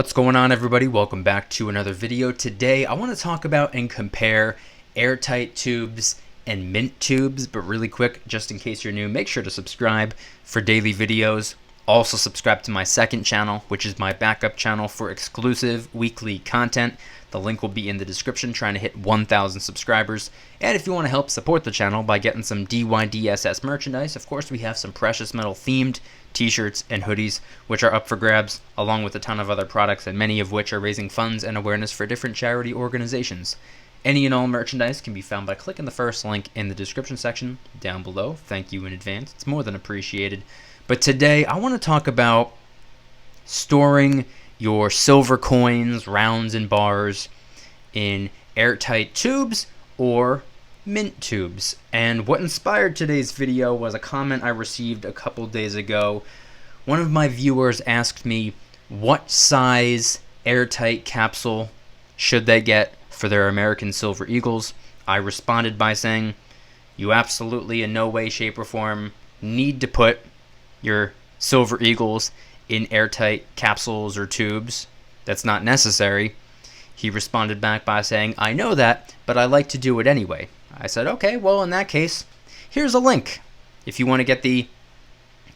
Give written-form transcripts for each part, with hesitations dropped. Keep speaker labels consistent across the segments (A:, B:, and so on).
A: What's going on, everybody? Welcome back to another video. Today I want to talk about and compare Air Tite tubes and mint tubes, but really quick, just in case you're new, make sure to subscribe for daily videos. Also subscribe to my second channel, which is my backup channel for exclusive weekly content. The link will be in the description, trying to hit 1,000 subscribers. And if you want to help support the channel by getting some DYDSS merchandise, of course we have some precious metal themed t-shirts and hoodies, which are up for grabs, along with a ton of other products, and many of which are raising funds and awareness for different charity organizations. Any and all merchandise can be found by clicking the first link in the description section down below. Thank you in advance. It's more than appreciated. But today I want to talk about storing your silver coins, rounds, and bars in airtight tubes or mint tubes. And what inspired today's video was a comment I received a couple days ago. One of my viewers asked me what size airtight capsule should they get for their American Silver Eagles. I responded by saying, you absolutely in no way, shape, or form need to put your Silver Eagles in airtight capsules or tubes. That's not necessary. He responded back by saying, I know that, but I like to do it anyway. I said, okay, well, in that case, here's a link if you want to get the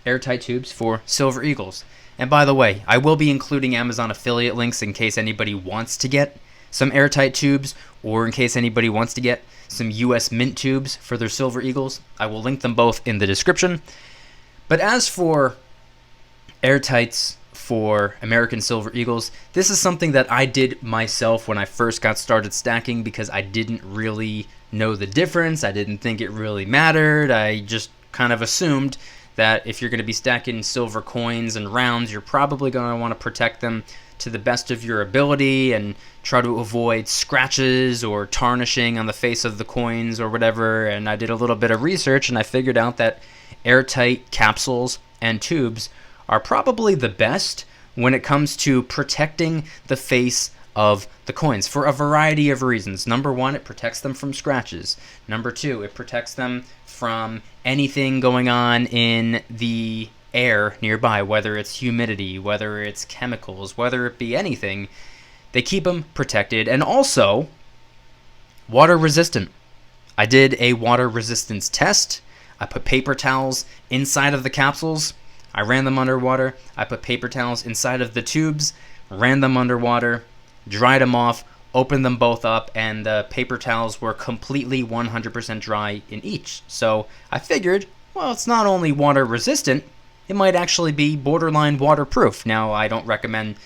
A: airtight tubes for Silver Eagles. And by the way, I will be including Amazon affiliate links in case anybody wants to get some airtight tubes, or in case anybody wants to get some US Mint tubes for their Silver Eagles. I will link them both in the description. But as for airtights for American Silver Eagles, this is something that I did myself when I first got started stacking because I didn't really know the difference. I didn't think it really mattered. I just kind of assumed that if you're going to be stacking silver coins and rounds, you're probably going to want to protect them to the best of your ability and try to avoid scratches or tarnishing on the face of the coins or whatever. And I did a little bit of research and I figured out that airtight capsules and tubes are probably the best when it comes to protecting the face of the coins for a variety of reasons. Number one, it protects them from scratches. Number two, it protects them from anything going on in the air nearby, whether it's humidity, whether it's chemicals, whether it be anything. They keep them protected, and also water resistant. I did a water resistance test. I put paper towels inside of the capsules. I ran them underwater. I put paper towels inside of the tubes, ran them underwater, dried them off, opened them both up, and the paper towels were completely 100% dry in each. So I figured, well, it's not only water resistant, it might actually be borderline waterproof. Now, I don't recommend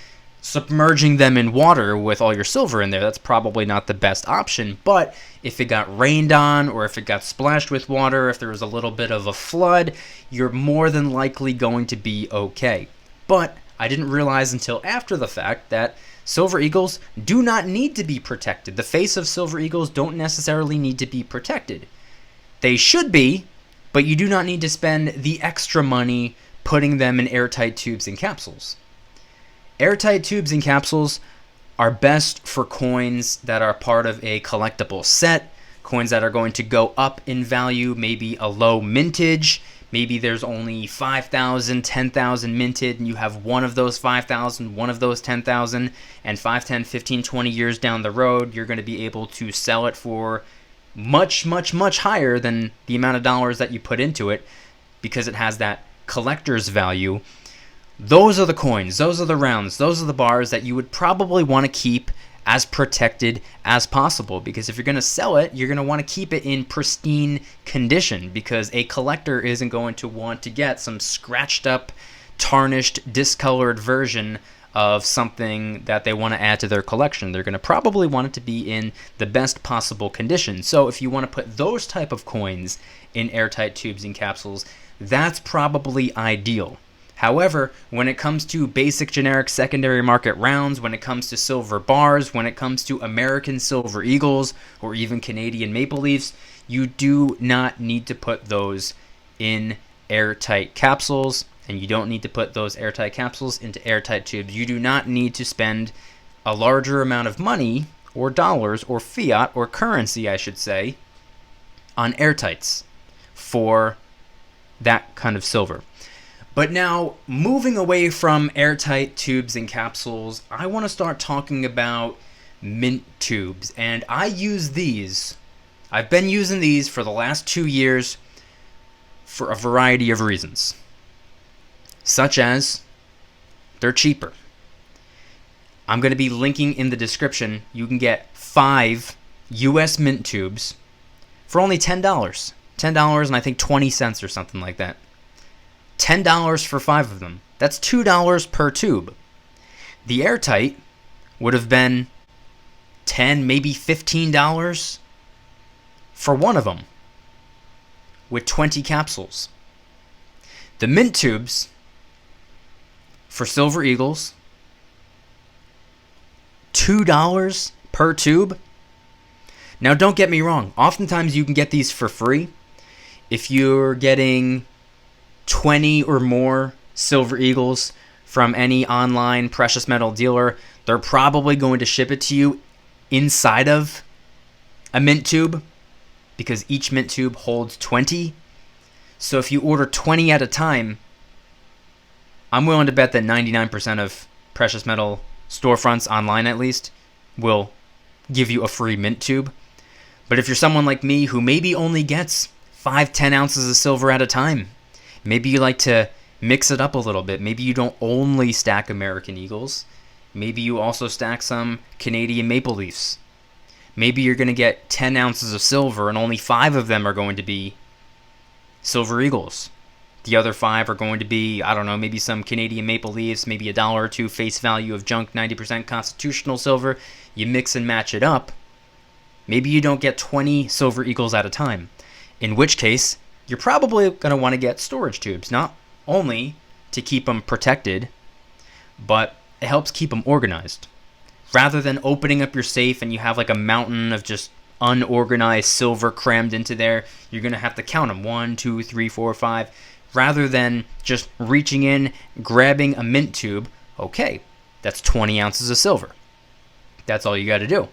A: submerging them in water with all your silver in there. That's probably not the best option, but if it got rained on or if it got splashed with water, if there was a little bit of a flood, you're more than likely going to be okay. But I didn't realize until after the fact that Silver Eagles do not need to be protected. The face of Silver Eagles don't necessarily need to be protected. They should be, but you do not need to spend the extra money putting them in airtight tubes and capsules. Airtight tubes and capsules are best for coins that are part of a collectible set, coins that are going to go up in value, maybe a low mintage. Maybe there's only 5,000, 10,000 minted, and you have one of those 5,000, one of those 10,000, and 5, 10, 15, 20 years down the road, you're going to be able to sell it for much, much, much higher than the amount of dollars that you put into it because it has that collector's value. Those are the coins, those are the rounds, those are the bars that you would probably want to keep as protected as possible, because if you're going to sell it, you're going to want to keep it in pristine condition, because a collector isn't going to want to get some scratched up, tarnished, discolored version of something that they want to add to their collection. They're going to probably want it to be in the best possible condition. So if you want to put those type of coins in airtight tubes and capsules, that's probably ideal. However, when it comes to basic generic secondary market rounds, when it comes to silver bars, when it comes to American Silver Eagles, or even Canadian Maple Leafs, you do not need to put those in airtight capsules, and you don't need to put those airtight capsules into airtight tubes. You do not need to spend a larger amount of money, or dollars, or fiat, or currency, I should say, on airtights for that kind of silver. But now, moving away from airtight tubes and capsules, I want to start talking about mint tubes. And I use these. I've been using these for the last 2 years for a variety of reasons. Such as, they're cheaper. I'm going to be linking in the description. You can get 5 US Mint Tubes for only $10. $10 and I think 20 cents or something like that. $10 for 5 of them. That's $2 per tube. The Air Tite would have been $10, maybe $15 for one of them with 20 capsules. The Mint Tubes for Silver Eagles, $2 per tube. Now don't get me wrong, oftentimes you can get these for free. If you're getting 20 or more Silver Eagles from any online precious metal dealer, they're probably going to ship it to you inside of a mint tube because each mint tube holds 20. So if you order 20 at a time, I'm willing to bet that 99% of precious metal storefronts, online at least, will give you a free mint tube. But if you're someone like me who maybe only gets 5-10 ounces of silver at a time, maybe you like to mix it up a little bit. Maybe you don't only stack American Eagles. Maybe you also stack some Canadian Maple Leafs. Maybe you're going to get 10 ounces of silver and only 5 of them are going to be Silver Eagles. The other 5 are going to be, I don't know, maybe some Canadian Maple Leafs, maybe $1 or $2 face value of junk 90% constitutional silver. You mix and match it up. Maybe you don't get 20 Silver Eagles at a time. In which case, you're probably going to want to get storage tubes, not only to keep them protected, but it helps keep them organized. Rather than opening up your safe and you have like a mountain of just unorganized silver crammed into there, you're going to have to count them. 1, 2, 3, 4, 5. Rather than just reaching in, grabbing a mint tube, okay, that's 20 ounces of silver. That's all you got to do.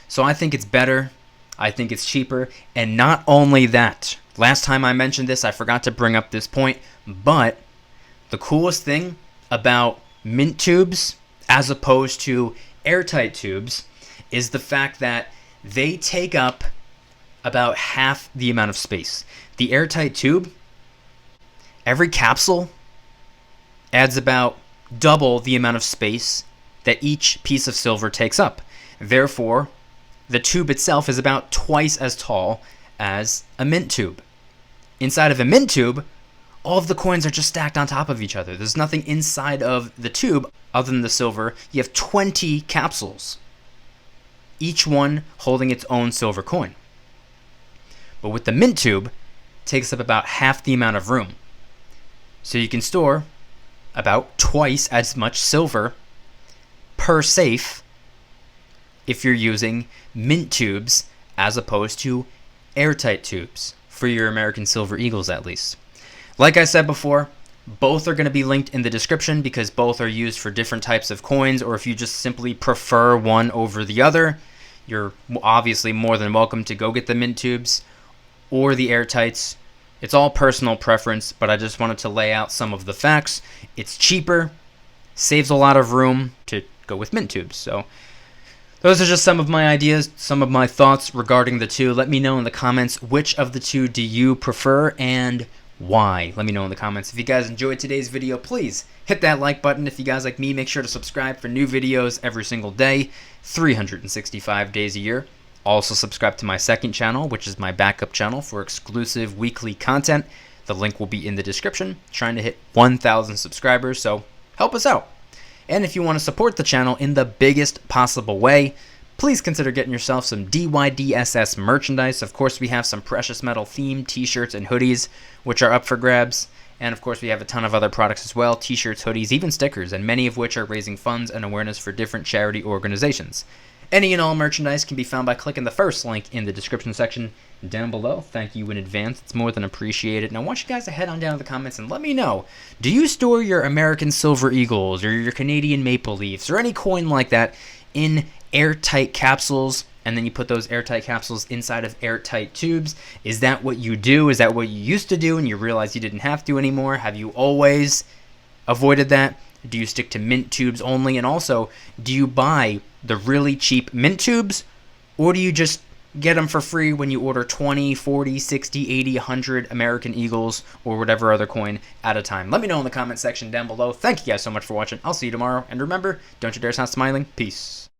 A: So I think it's better. I think it's cheaper. And not only that, last time I mentioned this, I forgot to bring up this point, but the coolest thing about mint tubes as opposed to airtight tubes is the fact that they take up about half the amount of space. The airtight tube, every capsule adds about double the amount of space that each piece of silver takes up. Therefore, the tube itself is about twice as tall as a mint tube. Inside of a mint tube, all of the coins are just stacked on top of each other. There's nothing inside of the tube other than the silver. You have 20 capsules, each one holding its own silver coin. But with the mint tube, it takes up about half the amount of room. So you can store about twice as much silver per safe if you're using mint tubes as opposed to airtight tubes, for your American Silver Eagles at least. Like I said before, both are going to be linked in the description because both are used for different types of coins, or if you just simply prefer one over the other, you're obviously more than welcome to go get the mint tubes or the airtights. It's all personal preference, but I just wanted to lay out some of the facts. It's cheaper, saves a lot of room to go with mint tubes. So those are just some of my ideas, some of my thoughts regarding the two. Let me know in the comments which of the two do you prefer and why. Let me know in the comments. If you guys enjoyed today's video, please hit that like button. If you guys like me, make sure to subscribe for new videos every single day, 365 days a year. Also subscribe to my second channel, which is my backup channel for exclusive weekly content. The link will be in the description. Trying to hit 1,000 subscribers, so help us out. And if you want to support the channel in the biggest possible way, please consider getting yourself some DYDSS merchandise. Of course, we have some precious metal themed t-shirts and hoodies, which are up for grabs. And of course, we have a ton of other products as well, t-shirts, hoodies, even stickers, and many of which are raising funds and awareness for different charity organizations. Any and all merchandise can be found by clicking the first link in the description section down below. Thank you in advance. It's more than appreciated. And I want you guys to head on down to the comments and let me know, do you store your American Silver Eagles or your Canadian Maple Leafs or any coin like that in airtight capsules and then you put those airtight capsules inside of airtight tubes. Is that what you do? Is that what you used to do and you realize you didn't have to anymore? Have you always avoided that? Do you stick to mint tubes only? And also, do you buy the really cheap mint tubes, or do you just get them for free when you order 20, 40, 60, 80, 100 American Eagles or whatever other coin at a time? Let me know in the comment section down below. Thank you guys so much for watching. I'll see you tomorrow. And remember, don't you dare stop smiling. Peace.